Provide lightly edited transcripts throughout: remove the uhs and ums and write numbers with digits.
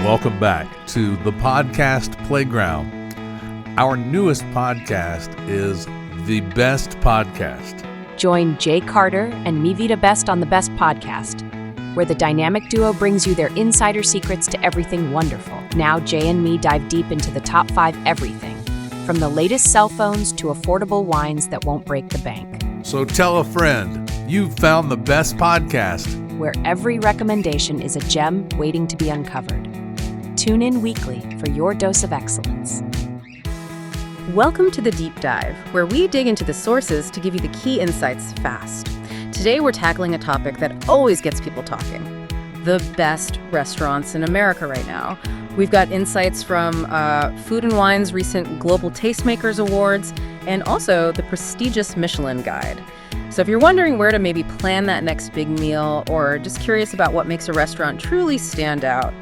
welcome back to the Podcast Playground. Our newest podcast is The Best Podcast. Join Jay Carter and Me Vida Best on The Best Podcast, where the dynamic duo brings you their insider secrets to everything wonderful. Now Jay and me dive deep into the top 5 everything, from the latest cell phones to affordable wines that won't break the bank. So tell a friend, you've found the best podcast, where every recommendation is a gem waiting to be uncovered. Tune in weekly for your dose of excellence. Welcome to the Deep Dive, where we dig into the sources to give you the key insights fast. Today we're tackling a topic that always gets people talking: the best restaurants in America right now. We've got insights from Food & Wine's recent Global Tastemakers Awards and also the prestigious Michelin Guide. So if you're wondering where to maybe plan that next big meal, or just curious about what makes a restaurant truly stand out,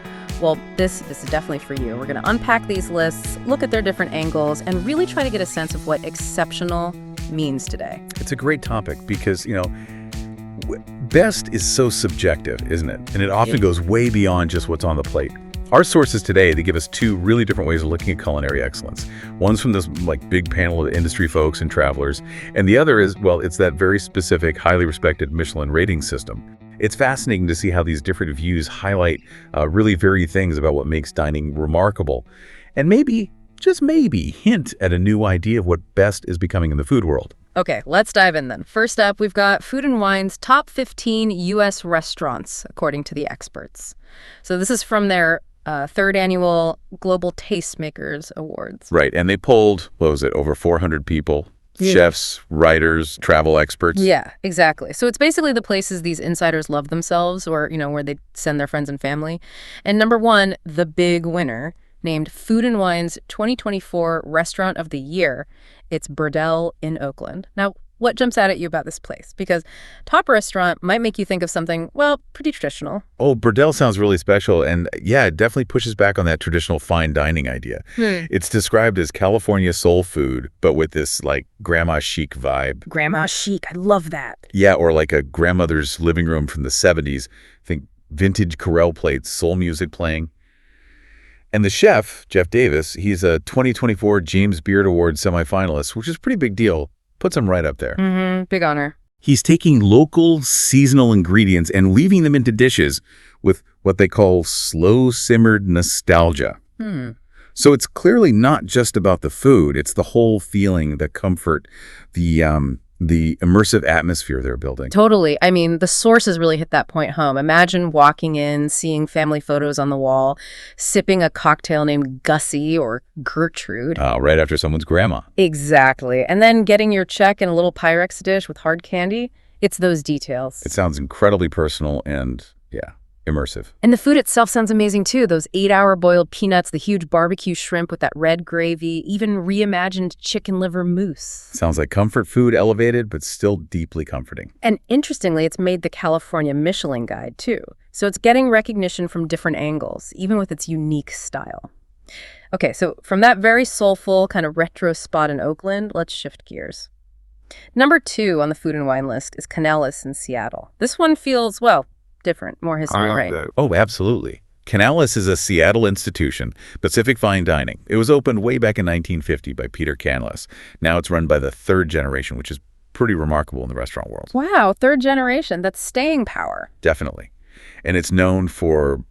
well, this is definitely for you. We're going to unpack these lists, look at their different angles, and really try to get a sense of what exceptional means today. It's a great topic because, best is so subjective, isn't it? And it often goes way beyond just what's on the plate. Our sources today, they give us 2 really different ways of looking at culinary excellence. One's from this big panel of industry folks and travelers, and the other is, it's that very specific, highly respected Michelin rating system. It's fascinating to see how these different views highlight really varied things about what makes dining remarkable, and maybe, just maybe, hint at a new idea of what best is becoming in the food world. Okay, let's dive in then. First up, we've got Food & Wine's top 15 U.S. restaurants, according to the experts. So this is from their 3rd annual Global Tastemakers Awards. Right, and they polled, over 400 people, chefs, writers, travel experts. Yeah, exactly. So it's basically the places these insiders love themselves, or, where they send their friends and family. And number 1, the big winner, named Food & Wine's 2024 Restaurant of the Year. It's Burdell in Oakland. Now, what jumps out at you about this place? Because top restaurant might make you think of something, pretty traditional. Oh, Burdell sounds really special. And yeah, it definitely pushes back on that traditional fine dining idea. It's described as California soul food, but with this grandma chic vibe. Grandma chic. I love that. Yeah, or like a grandmother's living room from the 70s. Think vintage Corel plates, soul music playing. And the chef, Jeff Davis, he's a 2024 James Beard Award semifinalist, which is a pretty big deal. Puts him right up there. Big honor. He's taking local, seasonal ingredients and weaving them into dishes with what they call slow-simmered nostalgia. So it's clearly not just about the food. It's the whole feeling, the comfort, the immersive atmosphere they're building. Totally. I mean, the sources really hit that point home. Imagine walking in, seeing family photos on the wall, sipping a cocktail named Gussie or Gertrude. Right after someone's grandma. Exactly. And then getting your check in a little Pyrex dish with hard candy. It's those details. It sounds incredibly personal and, immersive. And the food itself sounds amazing, too. Those 8-hour boiled peanuts, the huge barbecue shrimp with that red gravy, even reimagined chicken liver mousse. Sounds like comfort food elevated, but still deeply comforting. And interestingly, it's made the California Michelin Guide, too. So it's getting recognition from different angles, even with its unique style. Okay, so from that very soulful kind of retro spot in Oakland, let's shift gears. Number 2 on the Food & Wine list is Canalis in Seattle. This one feels, different, more history, right? Oh, absolutely. Canalis is a Seattle institution, Pacific Fine Dining. It was opened way back in 1950 by Peter Canalis. Now it's run by the 3rd generation, which is pretty remarkable in the restaurant world. Wow, 3rd generation. That's staying power. Definitely. And it's known for,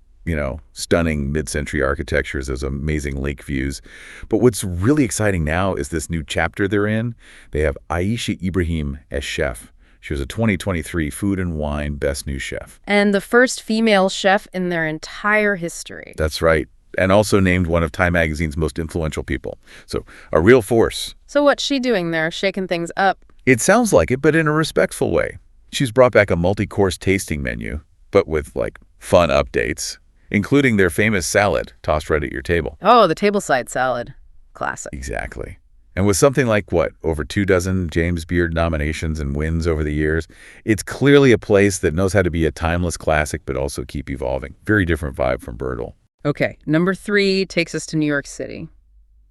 stunning mid-century architectures, those amazing lake views. But what's really exciting now is this new chapter they're in. They have Aisha Ibrahim as chef. She was a 2023 Food & Wine Best New Chef. And the first female chef in their entire history. That's right. And also named one of Time Magazine's most influential people. So a real force. So what's she doing there, shaking things up? It sounds like it, but in a respectful way. She's brought back a multi-course tasting menu, but with fun updates, including their famous salad tossed right at your table. Oh, the tableside salad. Classic. Exactly. And with something like, over 24 James Beard nominations and wins over the years, it's clearly a place that knows how to be a timeless classic, but also keep evolving. Very different vibe from Burdell. Okay, number 3 takes us to New York City.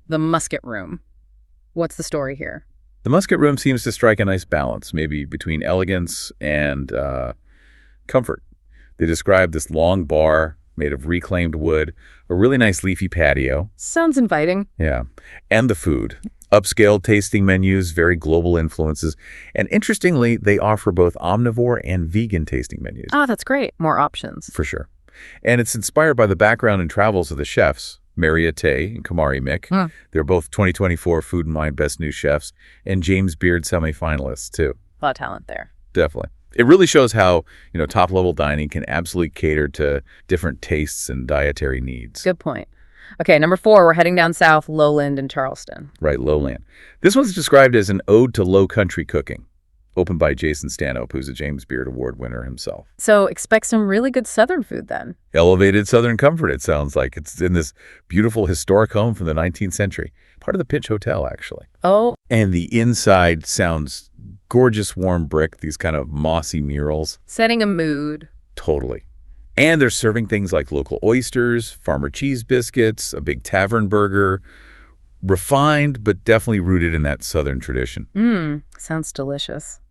The Musket Room. What's the story here? The Musket Room seems to strike a nice balance, maybe between elegance and comfort. They describe this long bar, made of reclaimed wood, a really nice leafy patio. Sounds inviting. Yeah. And the food. Upscale tasting menus, very global influences. And interestingly, they offer both omnivore and vegan tasting menus. Oh, that's great. More options. For sure. And it's inspired by the background and travels of the chefs, Maria Tay and Kamari Mick. They're both 2024 Food and Wine Best New Chefs, and James Beard semifinalists, too. A lot of talent there. Definitely. It really shows how, top-level dining can absolutely cater to different tastes and dietary needs. Good point. Okay, number 4, we're heading down south, Lowland in Charleston. Right, Lowland. This one's described as an ode to low country cooking, opened by Jason Stanhope, who's a James Beard Award winner himself. So expect some really good Southern food then. Elevated Southern comfort, it sounds like. It's in this beautiful historic home from the 19th century. Part of the Pinch Hotel, actually. Oh. And the inside sounds gorgeous warm brick, these kind of mossy murals. Setting a mood. Totally. And they're serving things like local oysters, farmer cheese biscuits, a big tavern burger. Refined, but definitely rooted in that Southern tradition. Sounds delicious.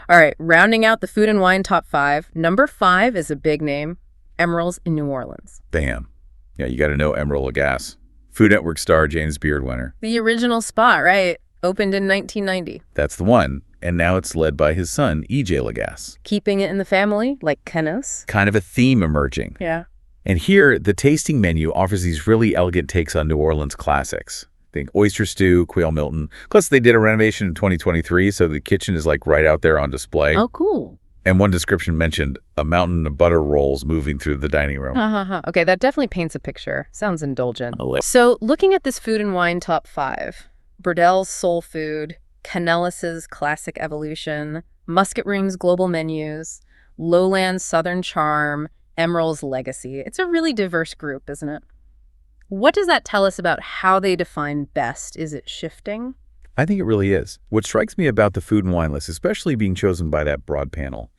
All right, rounding out the food and wine top 5. Number 5 is a big name, Emeril's in New Orleans. Bam. Yeah, you got to know Emeril Lagasse. Food Network star, James Beard winner. The original spot, right? Opened in 1990. That's the one. And now it's led by his son, E.J. Lagasse. Keeping it in the family, like Canalis. Kind of a theme emerging. Yeah. And here, the tasting menu offers these really elegant takes on New Orleans classics. Think oyster stew, quail Milton. Plus, they did a renovation in 2023, so the kitchen is like right out there on display. Oh, cool. And one description mentioned a mountain of butter rolls moving through the dining room. Okay, that definitely paints a picture. Sounds indulgent. So, looking at this food and wine top 5, Burdell's Soul Food, Canalis's Classic Evolution, Musket Room's Global Menus, Lowland's Southern Charm, Emeril's Legacy. It's a really diverse group, isn't it? What does that tell us about how they define best? Is it shifting? I think it really is. What strikes me about the food and wine list, especially being chosen by that broad panel,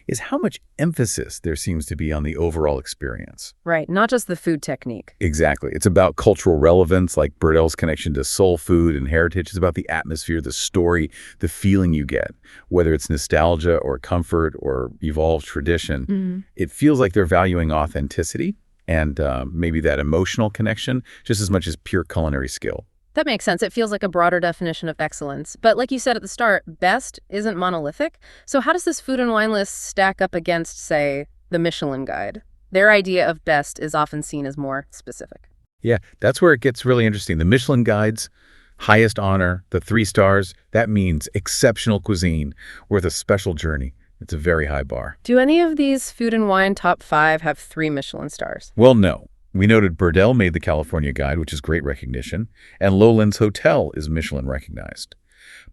is how much emphasis there seems to be on the overall experience. Right, not just the food technique. Exactly. It's about cultural relevance, like Burdell's connection to soul food and heritage. It's about the atmosphere, the story, the feeling you get, whether it's nostalgia or comfort or evolved tradition. It feels like they're valuing authenticity and maybe that emotional connection just as much as pure culinary skill. That makes sense. It feels like a broader definition of excellence. But like you said at the start, best isn't monolithic. So how does this food and wine list stack up against, say, the Michelin Guide? Their idea of best is often seen as more specific. Yeah, that's where it gets really interesting. The Michelin Guide's highest honor, the 3 stars, that means exceptional cuisine worth a special journey. It's a very high bar. Do any of these food and wine top 5 have 3 Michelin stars? Well, no. We noted Burdell made the California Guide, which is great recognition, and Lowland's Hotel is Michelin recognized.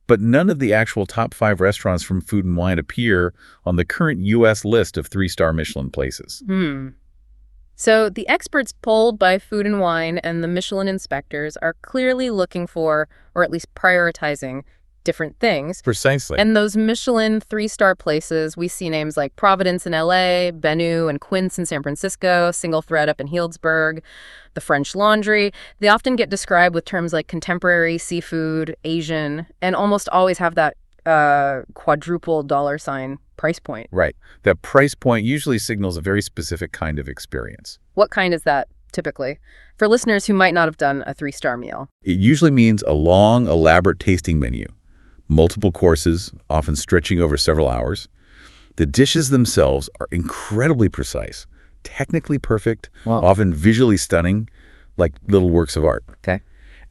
But none of the actual top 5 restaurants from Food and Wine appear on the current U.S. list of 3-star Michelin places. So the experts polled by Food and Wine and the Michelin inspectors are clearly looking for, or at least prioritizing, different things. Precisely. And those Michelin 3-star places, we see names like Providence in LA, Benu and Quince in San Francisco, Single Thread up in Healdsburg, the French Laundry. They often get described with terms like contemporary, seafood, Asian, and almost always have that quadruple $ price point. Right. That price point usually signals a very specific kind of experience. What kind is that, typically? For listeners who might not have done a 3-star meal. It usually means a long, elaborate tasting menu. Multiple courses, often stretching over several hours. The dishes themselves are incredibly precise, technically perfect, often visually stunning, like little works of art. Okay.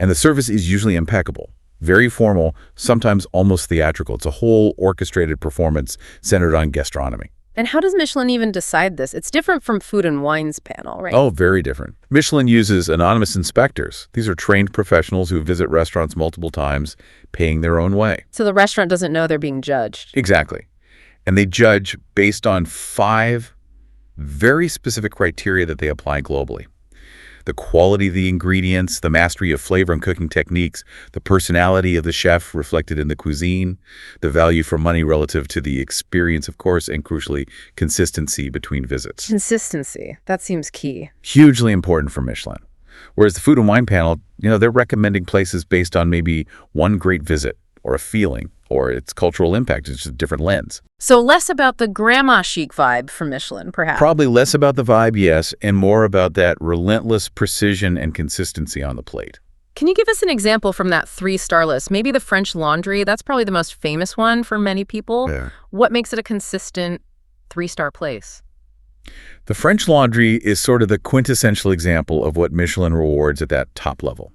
And the service is usually impeccable, very formal, sometimes almost theatrical. It's a whole orchestrated performance centered on gastronomy. And how does Michelin even decide this? It's different from Food and Wine's panel, right? Oh, very different. Michelin uses anonymous inspectors. These are trained professionals who visit restaurants multiple times, paying their own way. So the restaurant doesn't know they're being judged. Exactly. And they judge based on 5 very specific criteria that they apply globally. The quality of the ingredients, the mastery of flavor and cooking techniques, the personality of the chef reflected in the cuisine, the value for money relative to the experience, of course, and crucially, consistency between visits. Consistency. That seems key. Hugely important for Michelin. Whereas the Food and Wine panel, they're recommending places based on maybe one great visit or a feeling or its cultural impact. It's just a different lens. So less about the grandma chic vibe from Michelin, perhaps. Probably less about the vibe, yes, and more about that relentless precision and consistency on the plate. Can you give us an example from that 3-star list? Maybe the French Laundry, that's probably the most famous one for many people. Yeah. What makes it a consistent 3-star place? The French Laundry is sort of the quintessential example of what Michelin rewards at that top level.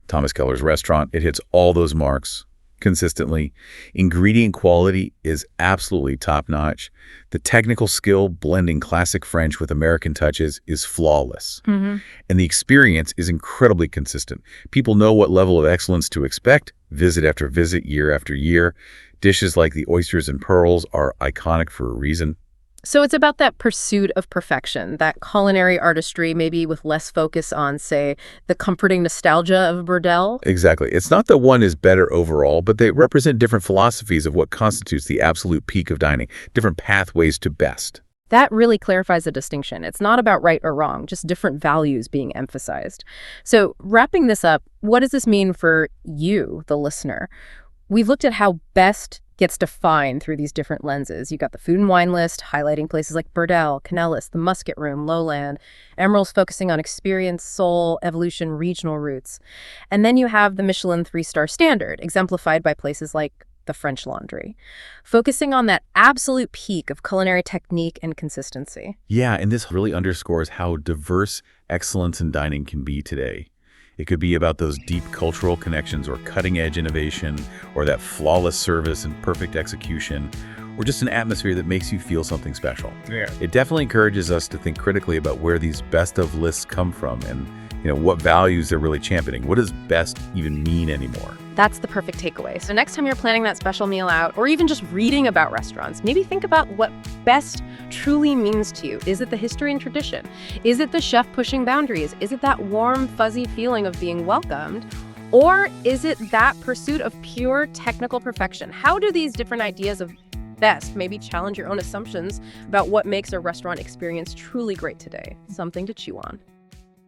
Thomas Keller's restaurant, it hits all those marks consistently. Ingredient quality is absolutely top-notch. The technical skill, blending classic French with American touches, is flawless. And the experience is incredibly consistent. People know what level of excellence to expect, visit after visit, year after year. Dishes like the oysters and pearls are iconic for a reason. So it's about that pursuit of perfection, that culinary artistry, maybe with less focus on, say, the comforting nostalgia of Burdell. Exactly. It's not that one is better overall, but they represent different philosophies of what constitutes the absolute peak of dining, different pathways to best. That really clarifies the distinction. It's not about right or wrong, just different values being emphasized. So wrapping this up, what does this mean for you, the listener? We've looked at how best gets defined through these different lenses. You got the food and wine list, highlighting places like Burdell, Canalis, the Musket Room, Lowland. Emerald's focusing on experience, soul, evolution, regional roots. And then you have the Michelin 3-star standard, exemplified by places like the French Laundry, focusing on that absolute peak of culinary technique and consistency. Yeah, and this really underscores how diverse excellence in dining can be today. It could be about those deep cultural connections or cutting-edge innovation or that flawless service and perfect execution or just an atmosphere that makes you feel something special. Yeah. It definitely encourages us to think critically about where these best of lists come from and what values they're really championing. What does best even mean anymore? That's the perfect takeaway. So next time you're planning that special meal out or even just reading about restaurants, maybe think about what best truly means to you. Is it the history and tradition? Is it the chef pushing boundaries? Is it that warm, fuzzy feeling of being welcomed? Or is it that pursuit of pure technical perfection? How do these different ideas of best maybe challenge your own assumptions about what makes a restaurant experience truly great today? Something to chew on.